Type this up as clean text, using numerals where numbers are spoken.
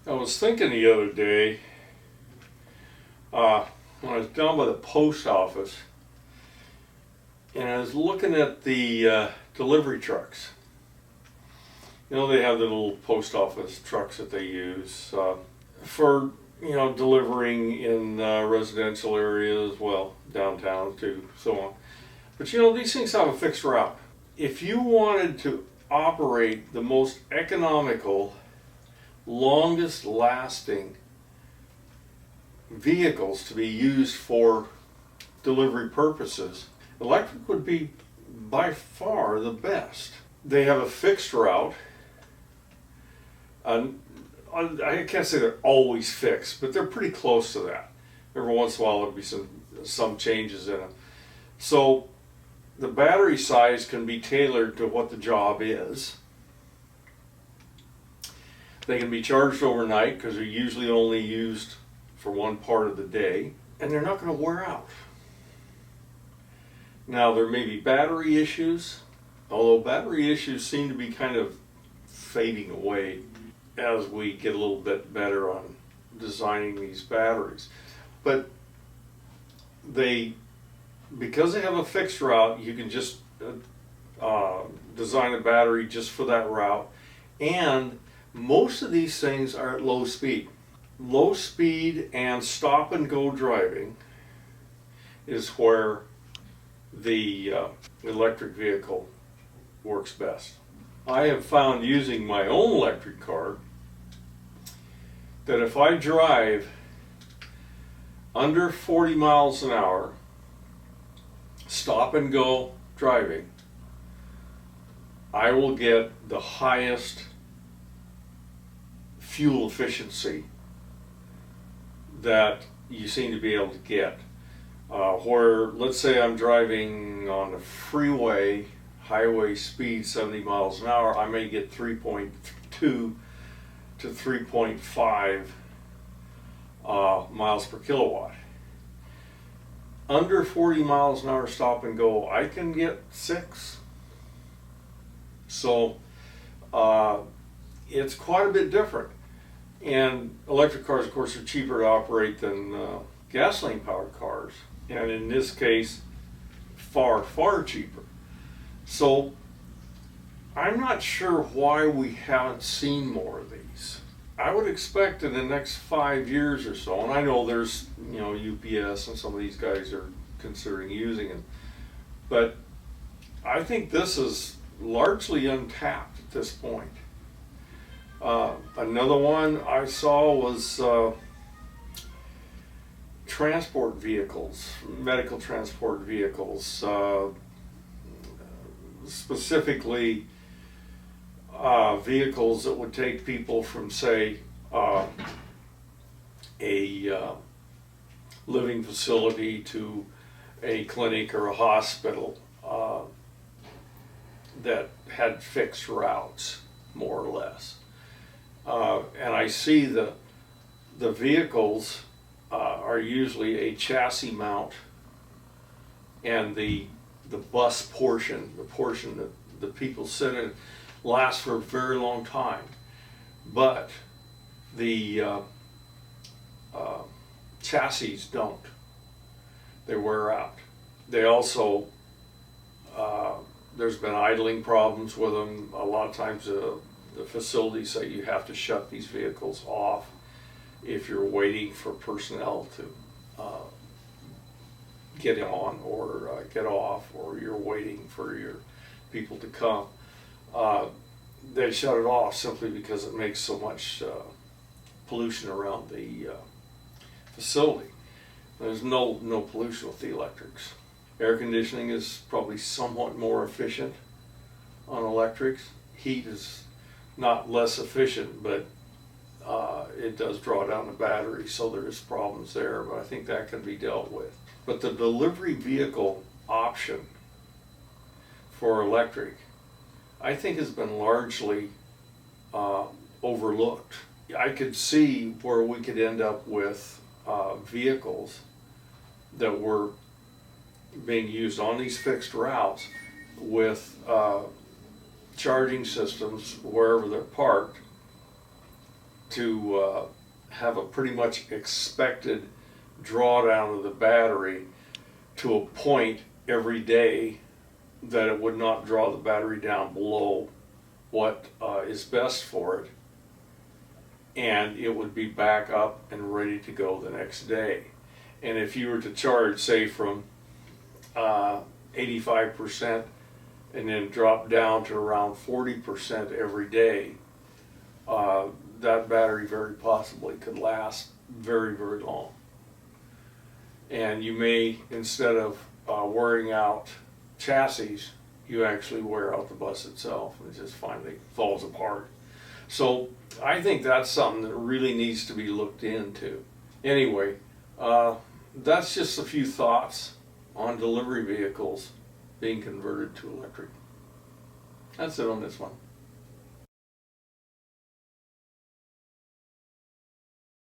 I was thinking the other day, when I was down by the post office, and I was looking at the delivery trucks. You know, they have the little post office trucks that they use for, delivering in residential areas, well, downtown too, so on. But these things have a fixed route. If you wanted to operate the most economical, longest lasting vehicles to be used for delivery purposes, electric would be by far the best. They have a fixed route. I can't say they're always fixed, but they're pretty close to that. Every once in a while there'll be some changes in them. So the battery size can be tailored to what the job is. They can be charged overnight because they're usually only used for one part of the day, and they're not going to wear out. Now, there may be battery issues, although battery issues seem to be kind of fading away as we get a little bit better on designing these batteries. But because they have a fixed route, you can just design a battery just for that route. And most of these things are at low speed. Low speed and stop and go driving is where the electric vehicle works best. I have found using my own electric car that if I drive under 40 miles an hour, stop and go driving, I will get the highest fuel efficiency that you seem to be able to get. Where, let's say I'm driving on the freeway, highway speed 70 miles an hour, I may get 3.2 to 3.5 miles per kilowatt. Under 40 miles an hour stop and go, I can get 6. So it's quite a bit different. And electric cars, of course, are cheaper to operate than gasoline powered cars. And in this case, far, far cheaper. So I'm not sure why we haven't seen more of these. I would expect in the next 5 years or so, and I know there's, UPS and some of these guys are considering using it, but I think this is largely untapped at this point. Another one I saw was transport vehicles, medical transport vehicles, specifically vehicles that would take people from, say, a living facility to a clinic or a hospital that had fixed routes, more or less. And I see the vehicles are usually a chassis mount, and the bus portion, the portion that the people sit in, lasts for a very long time. But the chassis don't. They wear out. They also, there's been idling problems with them. A lot of times the facilities say you have to shut these vehicles off if you're waiting for personnel to get on or get off, or you're waiting for your people to come. They shut it off simply because it makes so much pollution around the facility. There's no pollution with the electrics. Air conditioning is probably somewhat more efficient on electrics. Heat is not less efficient, but it does draw down the battery, so there's problems there, but I think that can be dealt with. But the delivery vehicle option for electric, I think, has been largely overlooked. I could see where we could end up with vehicles that were being used on these fixed routes with charging systems wherever they're parked to have a pretty much expected drawdown of the battery to a point every day that it would not draw the battery down below what is best for it, and it would be back up and ready to go the next day. And if you were to charge, say, from 85% and then drop down to around 40% every day, that battery very possibly could last very, very long. And you may, instead of wearing out chassis, you actually wear out the bus itself, and it just finally falls apart. So I think that's something that really needs to be looked into. Anyway, that's just a few thoughts on delivery vehicles being converted to electric. That's it on this one.